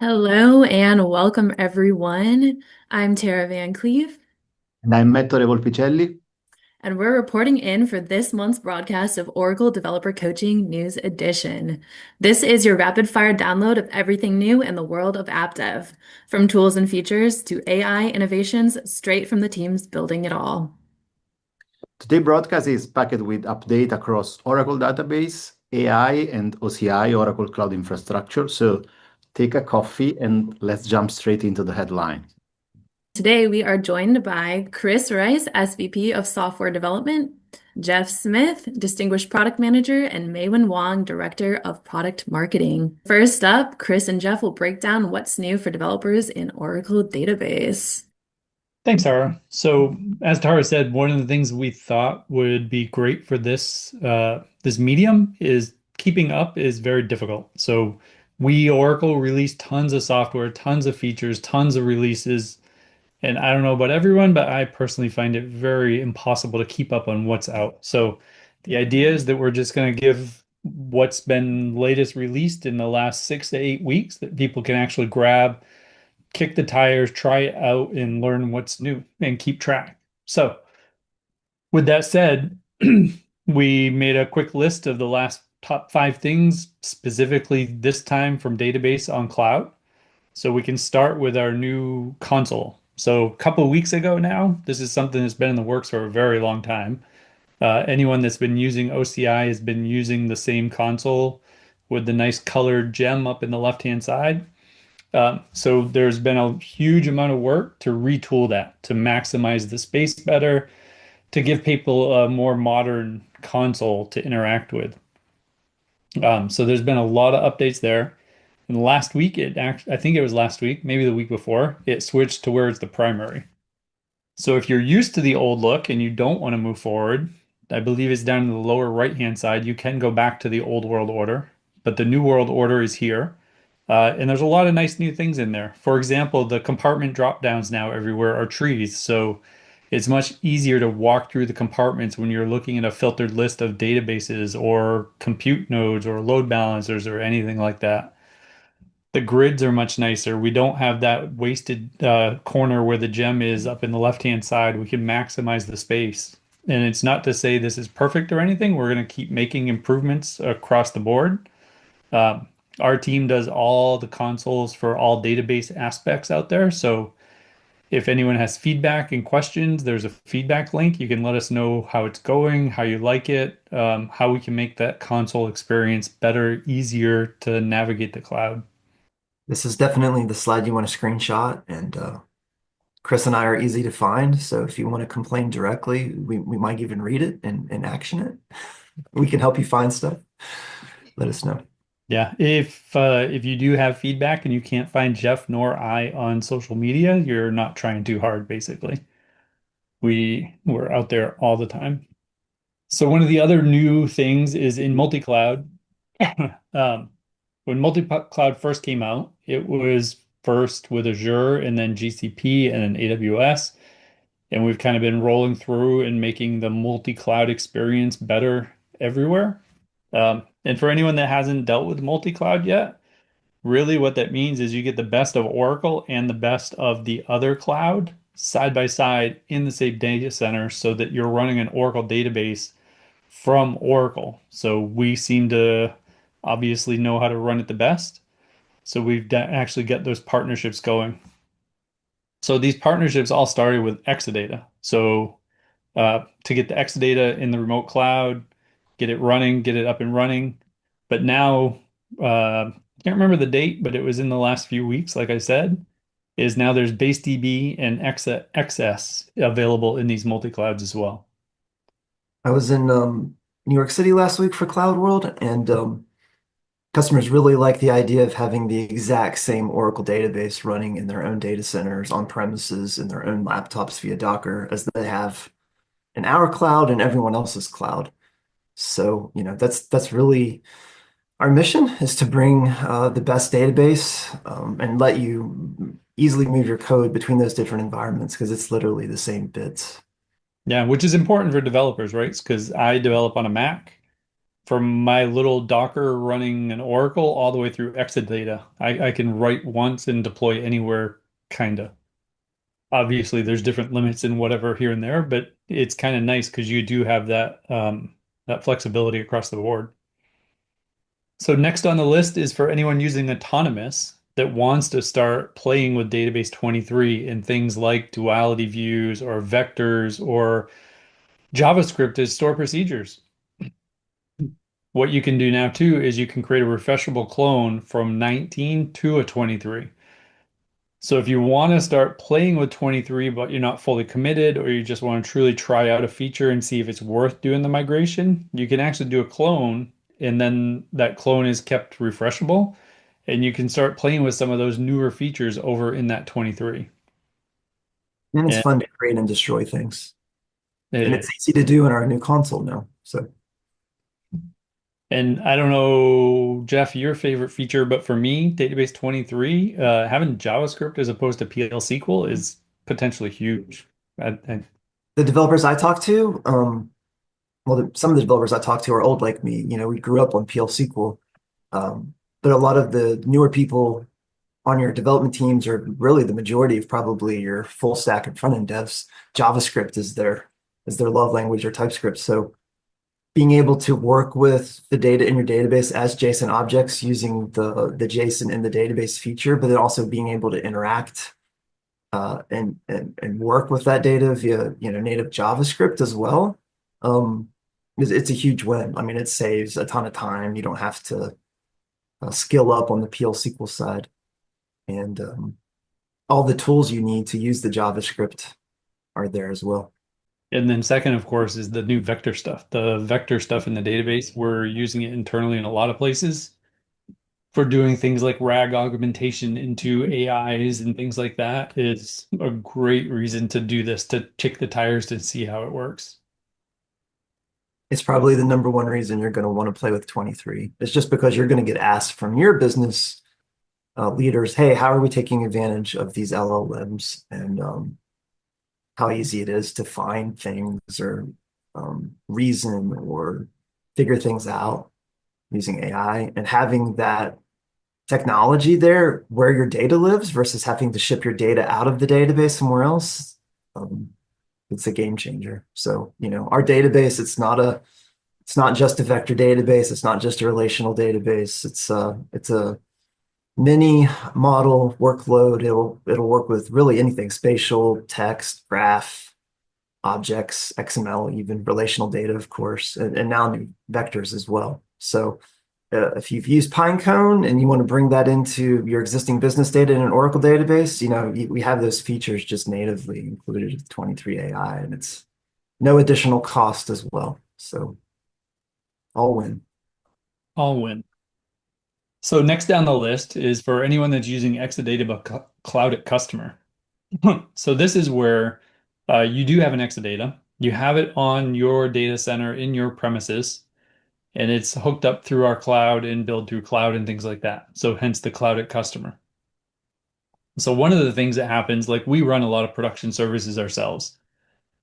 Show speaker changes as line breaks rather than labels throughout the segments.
Hello and welcome, everyone. I'm Tara Van Cleve,
And I'm Ettore Volpicelli.
and we're reporting in for this month's broadcast of Oracle Developer Coaching News Edition. This is your rapid fire download of everything new in the world of app dev, from tools and features to AI innovations, straight from the teams building it all.
Today's broadcast is packed with update across Oracle database, AI, and OCI, Oracle Cloud Infrastructure. So take a coffee and let's jump straight into the headline.
Today, we are joined by Chris Rice, SVP of Software Development, Jeff Smith, Distinguished Product Manager, and Maywin Wong, Director of Product Marketing. First up, Chris and Jeff will break down what's new for developers in Oracle Database.
Thanks, Tara. So, as Tara said, one of the things we thought would be great for this medium is keeping up is very difficult. So, we Oracle release tons of software, tons of features, tons of releases, and I don't know about everyone, but I personally find it very impossible to keep up on what's out. So, the idea is that we're just going to give what's been latest released in the last 6 to 8 weeks that people can actually grab, kick the tires, try it out, and learn what's new and keep track. So, with that said, we made a quick list of the last top 5 things, specifically this time from database on cloud. So, we can start with our new console. So, a couple of weeks ago now, this is something that's been in the works for a very long time. Anyone that's been using OCI has been using the same console with the nice colored gem up in the left-hand side. So there's been a huge amount of work to retool that, to maximize the space better, to give people a more modern console to interact with. So there's been a lot of updates there. And last week, I think it was last week, maybe the week before, it switched to where it's the primary. So if you're used to the old look and you don't want to move forward, I believe it's down in the lower right-hand side. You can go back to the old world order, but the new world order is here. And there's a lot of nice new things in there. For example, the compartment drop downs now everywhere are trees. So it's much easier to walk through the compartments when you're looking at a filtered list of databases or compute nodes or load balancers or anything like that. The grids are much nicer. We don't have that wasted corner where the gem is up in the left-hand side. We can maximize the space. And it's not to say this is perfect or anything. We're going to keep making improvements across the board. Um, our team does all the consoles for all database aspects out there. So if anyone has feedback and questions, there's a feedback link. You can let us know how it's going, how you like it, how we can make that console experience better, easier to navigate the cloud.
This is definitely the slide you want to screenshot, and Chris and I are easy to find. So if you want to complain directly, we might even read it and action it. We can help you find stuff. Let us know.
Yeah, if you do have feedback and you can't find Jeff nor I on social media, you're not trying too hard, basically. We're out there all the time. So one of the other new things is in multi-cloud. Um, when multi-cloud first came out, it was first with Azure and then GCP and then AWS. And we've kind of been rolling through and making the multi-cloud experience better everywhere. And for anyone that hasn't dealt with multi-cloud yet, really what that means is you get the best of Oracle and the best of the other cloud side by side in the same data center so that you're running an Oracle database from Oracle. So we seem to obviously know how to run it the best. So we've actually got those partnerships going. So these partnerships all started with Exadata. So to get the Exadata in the remote cloud, get it running, get it up and running. But now, can't remember the date, but it was in the last few weeks, like I said, is now there's BaseDB and XS available in these multi-clouds as well.
I was in New York City last week for Cloud World, and customers really like the idea of having the exact same Oracle database running in their own data centers on premises in their own laptops via Docker as they have in our cloud and everyone else's cloud. So, that's really our mission is to bring the best database and let you easily move your code between those different environments because it's literally the same bits.
Yeah, which is important for developers, right? Because I develop on a Mac. from my little Docker running an Oracle all the way through Exadata. I can write once and deploy anywhere, kinda. Obviously, there's different limits and whatever here and there, but it's kind of nice because you do have that flexibility across the board. So next on the list is for anyone using Autonomous that wants to start playing with Database 23 and things like duality views or vectors or JavaScript as store procedures. What you can do now too is you can create a refreshable clone from 19 to a 23. So if you want to start playing with 23, but you're not fully committed, or you just want to truly try out a feature and see if it's worth doing the migration, you can actually do a clone, and then that clone is kept refreshable, and you can start playing with some of those newer features over in that 23.
And it's
And
fun to create and destroy things.
it
And it's
is.
easy to do in our new console now. So
And I don't know, Jeff, your favorite feature, but for me, Database 23, having JavaScript as opposed to PL SQL is potentially huge. I
the developers I talk to, well, some of the developers I talk to are old like me. We grew up on PL SQL. But a lot of the newer people on your development teams, or really the majority of probably your full stack and front end devs, JavaScript is their love language, or TypeScript. So being able to work with the data in your database as JSON objects using the JSON in the database feature, but then also being able to interact and work with that data via native JavaScript as well. It's a huge win. I mean, it saves a ton of time. You don't have to skill up on the PL SQL side, and all the tools you need to use the JavaScript are there as well.
And then second, of course, is the new vector stuff. The vector stuff in the database, we're using it internally in a lot of places for doing things like RAG augmentation into AIs and things like that. Is a great reason to do this, to kick the tires to see how it works.
It's probably the number one reason you're going to want to play with 23. It's just because you're going to get asked from your business leaders, hey, how are we taking advantage of these LLMs, and how easy it is to find things, or reason or figure things out using AI, and having that technology there where your data lives versus having to ship your data out of the database somewhere else. Um, it's a game changer. So, our database, it's not just a vector database. It's not just a relational database. It's a mini model workload. It'll work with really anything: spatial, text, graph, objects, XML, even relational data, of course, and now new vectors as well. So if you've used Pinecone and you want to bring that into your existing business data in an Oracle database, we have those features just natively included with 23 AI, and it's no additional cost as well. So all win.
All win. So next down the list is for anyone that's using Exadata but Cloud at Customer. So this is where you do have an Exadata. You have it on your data center in your premises, and it's hooked up through our cloud and billed through cloud and things like that. So hence the Cloud at Customer. So one of the things that happens, like we run a lot of production services ourselves.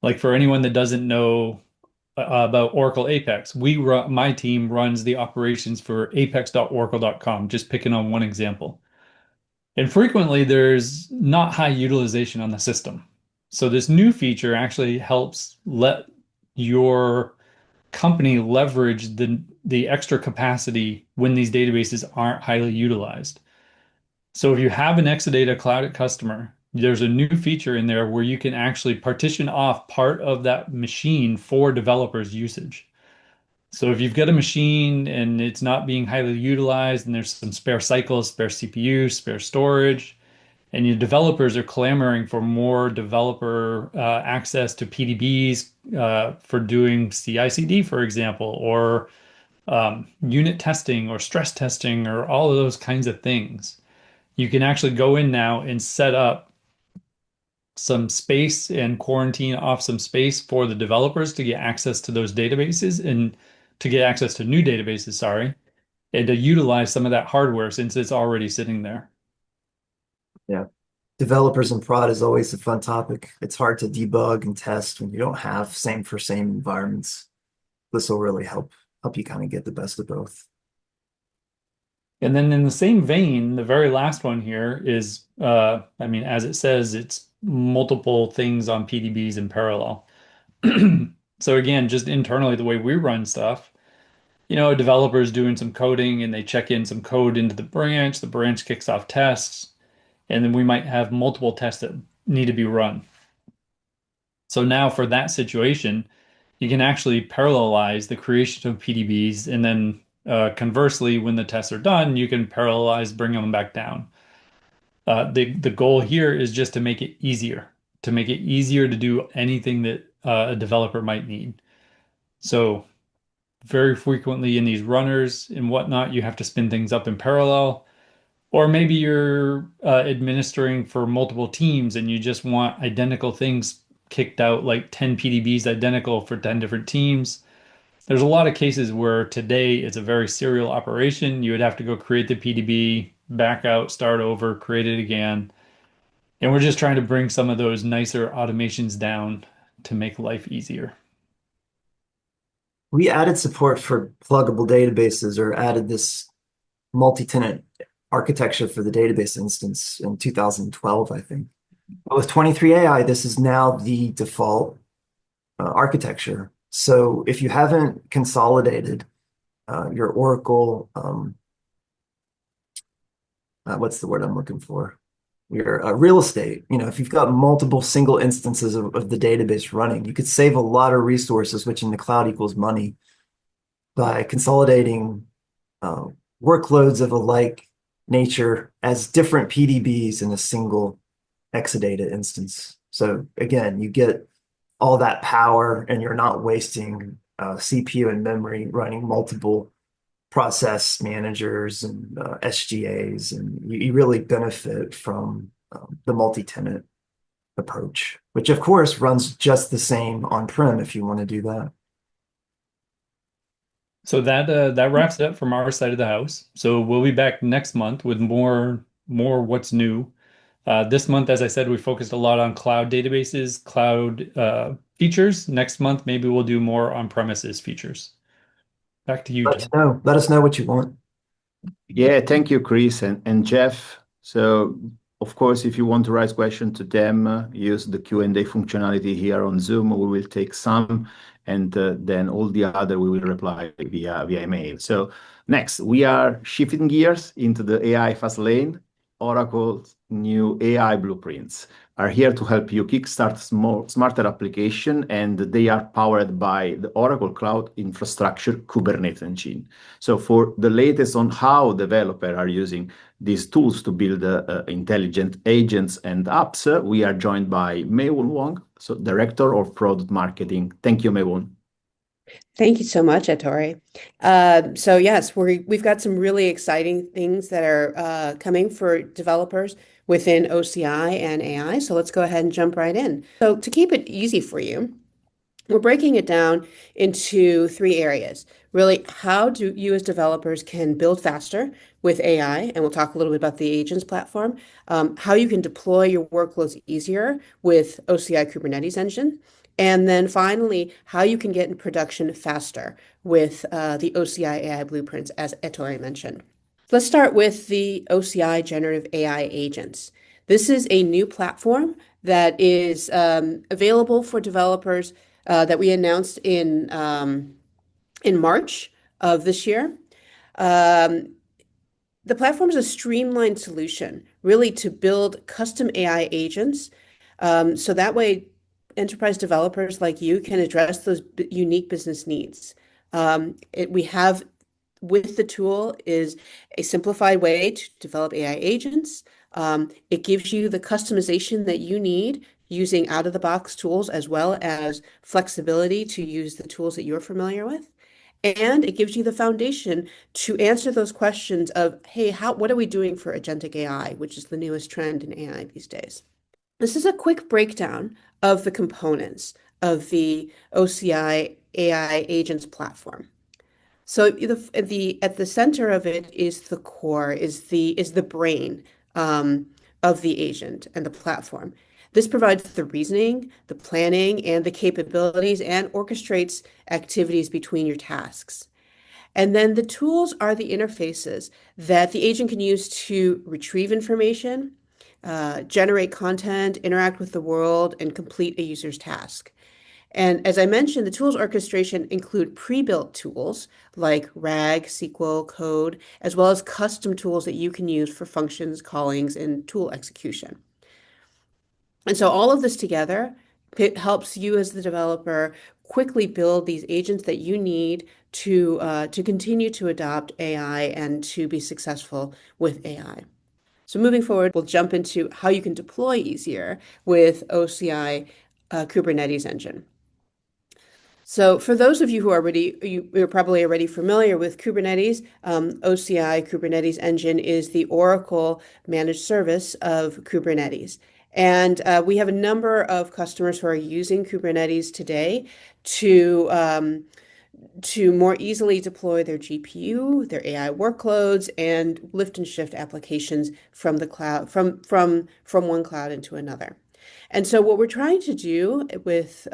Like for anyone that doesn't know about Oracle Apex, my team runs the operations for apex.oracle.com, just picking on one example. And frequently there's not high utilization on the system. So this new feature actually helps let your company leverage the extra capacity when these databases aren't highly utilized. So if you have an Exadata Cloud at Customer, there's a new feature in there where you can actually partition off part of that machine for developers' usage. So if you've got a machine and it's not being highly utilized and there's some spare cycles, spare CPU, spare storage, and your developers are clamoring for more developer access to PDBs for doing CI/CD, for example, or unit testing or stress testing or all of those kinds of things. You can actually go in now and set up some space and quarantine off some space for the developers to get access to those databases and to get access to new databases, sorry, and to utilize some of that hardware since it's already sitting there.
Yeah. Developers and prod is always a fun topic. It's hard to debug and test when you don't have same for same environments. This will really help help you kind of get the best of both.
And then in the same vein, the very last one here is, I mean, as it says, it's multiple things on PDBs in parallel. So again, just internally, the way we run stuff, a developer is doing some coding and they check in some code into the branch kicks off tests, and then we might have multiple tests that need to be run. So now for that situation, you can actually parallelize the creation of PDBs, and then conversely, when the tests are done, you can parallelize, bring them back down. The goal here is just to make it easier to do anything that a developer might need. So very frequently in these runners and whatnot, you have to spin things up in parallel. Or maybe you're administering for multiple teams and you just want identical things kicked out, like 10 PDBs identical for 10 different teams. There's a lot of cases where today it's a very serial operation. You would have to go create the PDB, back out, start over, create it again. And we're just trying to bring some of those nicer automations down to make life easier.
We added support for pluggable databases or added this multi-tenant architecture for the database instance in 2012, I think. But with 23 AI, this is now the default architecture. So if you haven't consolidated your Oracle, what's the word I'm looking for? Your real estate, if you've got multiple single instances of the database running, you could save a lot of resources, which in the cloud equals money, by consolidating uh, workloads of a like nature as different PDBs in a single Exadata instance. So again, you get all that power and you're not wasting CPU and memory running multiple process managers and SGAs, and you really benefit from the multi-tenant approach, which of course runs just the same on-prem if you want to do that.
So that wraps it up from our side of the house. So we'll be back next month with more what's new. This month, as I said, we focused a lot on cloud databases, cloud features. Next month, maybe we'll do more on-premises features. Back to you,
Let us
Joe.
know. Let us know what you want.
Yeah, thank you, Chris and Jeff. So, of course, if you want to raise questions to them, use the Q&A functionality here on Zoom. We will take some, and then all the other we will reply via email. So, next, we are shifting gears into the AI fast lane. Oracle's new AI blueprints are here to help you kickstart smarter application, and they are powered by the Oracle Cloud Infrastructure Kubernetes engine. So for the latest on how developers are using these tools to build intelligent agents and apps, we are joined by Mei-Won Wong, so Director of Product Marketing. Thank you, Mei-Won.
Thank you so much, Ettore. So yes, we've got some really exciting things that are coming for developers within OCI and AI. So let's go ahead and jump right in. So to keep it easy for you, we're breaking it down into three areas. Really, how do you as developers can build faster with AI, and we'll talk a little bit about the agents platform, how you can deploy your workloads easier with OCI Kubernetes engine, and then finally, how you can get in production faster with the OCI AI blueprints, as Ettore mentioned. Let's start with the OCI Generative AI agents. This is a new platform that is available for developers that we announced in March of this year. The platform is a streamlined solution, really, to build custom AI agents. So that way, enterprise developers like you can address those unique business needs. We have with the tool is a simplified way to develop AI agents. It gives you the customization that you need using out-of-the-box tools as well as flexibility to use the tools that you're familiar with. And it gives you the foundation to answer those questions of, hey, what are we doing for agentic AI, which is the newest trend in AI these days. This is a quick breakdown of the components of the OCI AI agents platform. So at the center of it is the core, is the brain of the agent and the platform. This provides the reasoning, the planning, and the capabilities, and orchestrates activities between your tasks. And then the tools are the interfaces that the agent can use to retrieve information, generate content, interact with the world, and complete a user's task. And as I mentioned, the tools orchestration include pre-built tools like RAG, SQL, code, as well as custom tools that you can use for functions, callings, and tool execution. And so all of this together, it helps you as the developer quickly build these agents that you need to continue to adopt AI and to be successful with AI. So moving forward, we'll jump into how you can deploy easier with OCI Kubernetes engine. So for those of you who are you're probably already familiar with Kubernetes. OCI Kubernetes Engine is the Oracle managed service of Kubernetes. And we have a number of customers who are using Kubernetes today to more easily deploy their GPU, their AI workloads, and lift and shift applications from the cloud, from one cloud into another. And so what we're trying to do with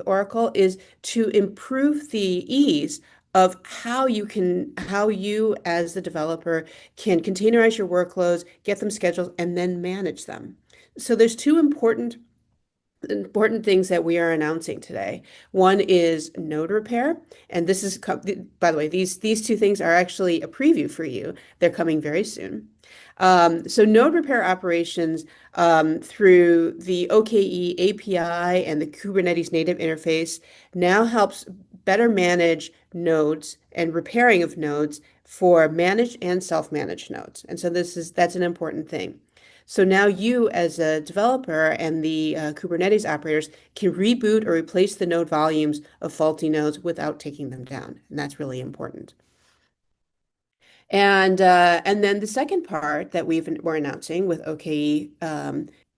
Oracle is to improve the ease of how you as the developer can containerize your workloads, get them scheduled, and then manage them. So there's two important things that we are announcing today. One is node repair, and this is, by the way, these two things are actually a preview for you. They're coming very soon. So node repair operations through the OKE API and the Kubernetes native interface now helps better manage nodes and repairing of nodes for managed and self-managed nodes. And so that's an important thing. So now you as a developer and the Kubernetes operators can reboot or replace the node volumes of faulty nodes without taking them down. And that's really important. And then the second part that we're announcing with OKE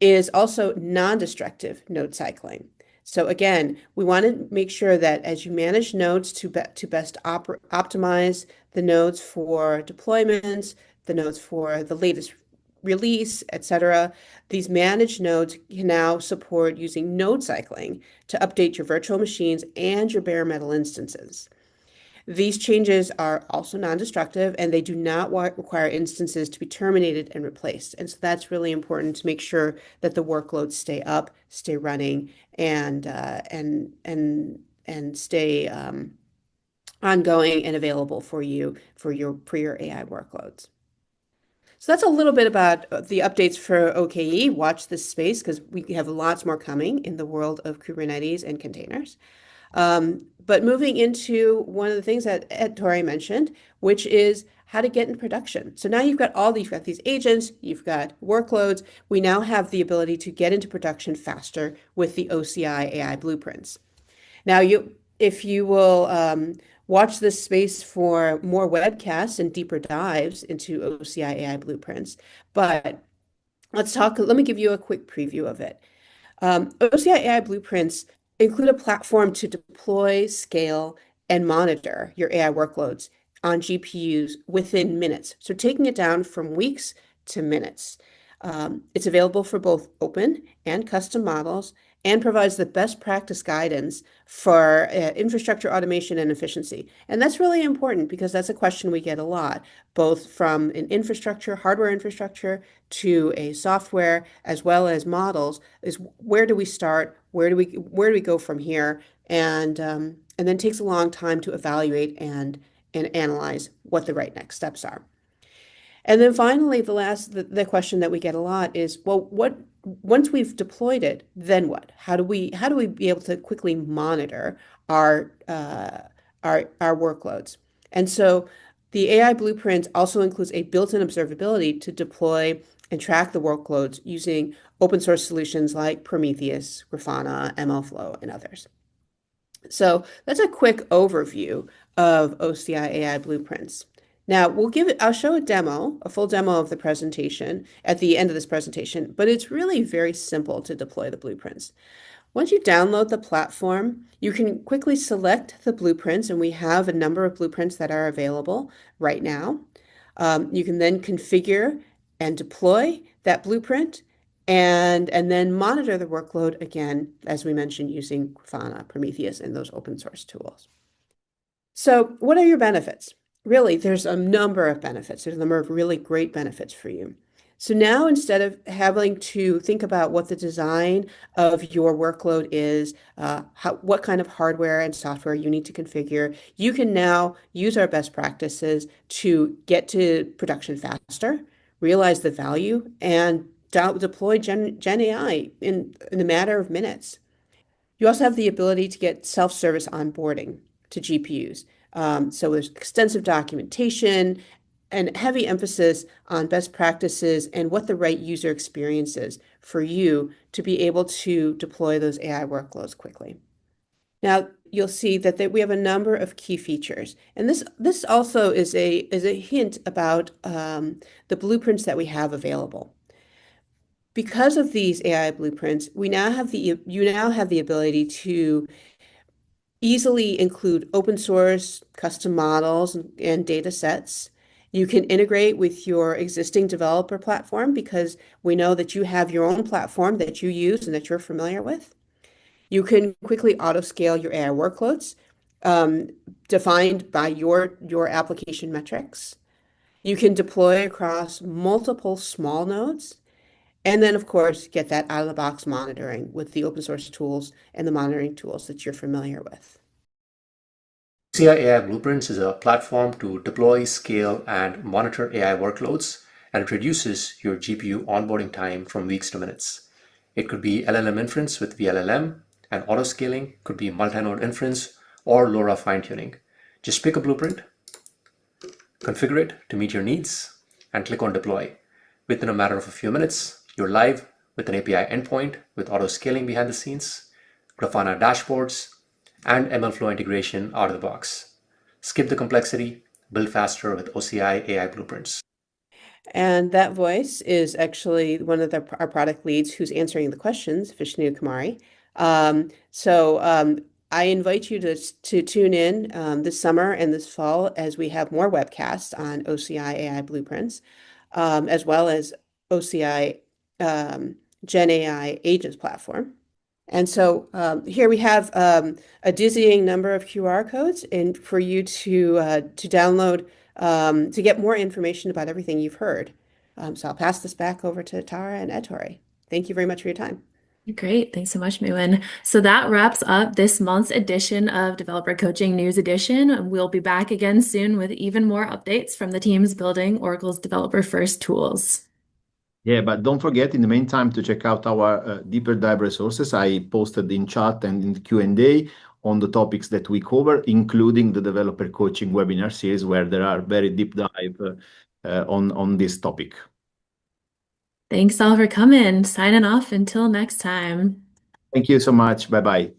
is also non-destructive node cycling. So again, we want to make sure that as you manage nodes to best optimize the nodes for deployments, the nodes for the latest release, etc., these managed nodes can now support using node cycling to update your virtual machines and your bare metal instances. These changes are also non-destructive and they do not require instances to be terminated and replaced. And so that's really important to make sure that the workloads stay up, stay running, and stay ongoing and available for you for your AI workloads. So that's a little bit about the updates for OKE. Watch this space because we have lots more coming in the world of Kubernetes and containers. But moving into one of the things that Tori mentioned, which is how to get in production. So now you've got these agents, you've got workloads. We now have the ability to get into production faster with the OCI AI blueprints. Now, if you will watch this space for more webcasts and deeper dives into OCI AI blueprints, but let me give you a quick preview of it. OCI AI blueprints include a platform to deploy, scale, and monitor your AI workloads on GPUs within minutes. So taking it down from weeks to minutes. It's available for both open and custom models and provides the best practice guidance for infrastructure automation and efficiency. And that's really important because that's a question we get a lot, both from an hardware infrastructure, to a software, as well as models, is where do we start? Where do we go from here? And then takes a long time to evaluate and analyze what the right next steps are. And then finally, the question that we get a lot is, well, once we've deployed it, then what? How do we be able to quickly monitor our workloads? And so the AI blueprint also includes a built-in observability to deploy and track the workloads using open source solutions like Prometheus, Grafana, MLflow, and others. So that's a quick overview of OCI AI blueprints. Now I'll show a full demo of the presentation at the end of this presentation, but it's really very simple to deploy the blueprints. Once you download the platform, you can quickly select the blueprints, and we have a number of blueprints that are available right now. You can then configure and deploy that blueprint and then monitor the workload again, as we mentioned, using Grafana, Prometheus, and those open source tools. So, what are your benefits? Really, there's a number of benefits. There's a number of really great benefits for you. So now instead of having to think about what the design of your workload is, what kind of hardware and software you need to configure, you can now use our best practices to get to production faster, realize the value, and deploy Gen AI in a matter of minutes. You also have the ability to get self-service onboarding to GPUs. So there's extensive documentation and heavy emphasis on best practices and what the right user experience is for you to be able to deploy those AI workloads quickly. Now, you'll see that we have a number of key features. And this also is a hint about the blueprints that we have available. Because of these AI blueprints, you now have the ability to easily include open source, custom models, and data sets. You can integrate with your existing developer platform because we know that you have your own platform that you use and that you're familiar with. You can quickly auto-scale your AI workloads, defined by your application metrics. You can deploy across multiple small nodes. And then, of course, get that out-of-the-box monitoring with the open source tools and the monitoring tools that you're familiar with.
OCI AI Blueprints is a platform to deploy, scale, and monitor AI workloads, and it reduces your GPU onboarding time from weeks to minutes. It could be LLM inference with VLLM, and auto-scaling could be multi-node inference or LoRa fine-tuning. Just pick a blueprint, configure it to meet your needs, and click on deploy. Within a matter of a few minutes, you're live with an API endpoint with auto-scaling behind the scenes, Grafana dashboards, and MLflow integration out of the box. Skip the complexity, build faster with OCI AI Blueprints.
And that voice is actually one of our product leads who's answering the questions, Vishnu Kumari. I invite you to tune in this summer and this fall as we have more webcasts on OCI AI Blueprints, as well as OCI Gen AI Agents platform. And so here we have a dizzying number of QR codes and for you to download to get more information about everything you've heard. So I'll pass this back over to Tara and Ettore. Thank you very much for your time.
Great. Thanks so much, Muin. So that wraps up this month's edition of Developer Coaching News Edition. We'll be back again soon with even more updates from the teams building Oracle's developer first tools.
Yeah, but don't forget in the meantime to check out our deeper dive resources. I posted in chat and in the Q&A on the topics that we cover, including the developer coaching webinar series where there are very deep dive on this topic.
Thanks all for coming. Signing off until next time.
Thank you so much. Bye-bye.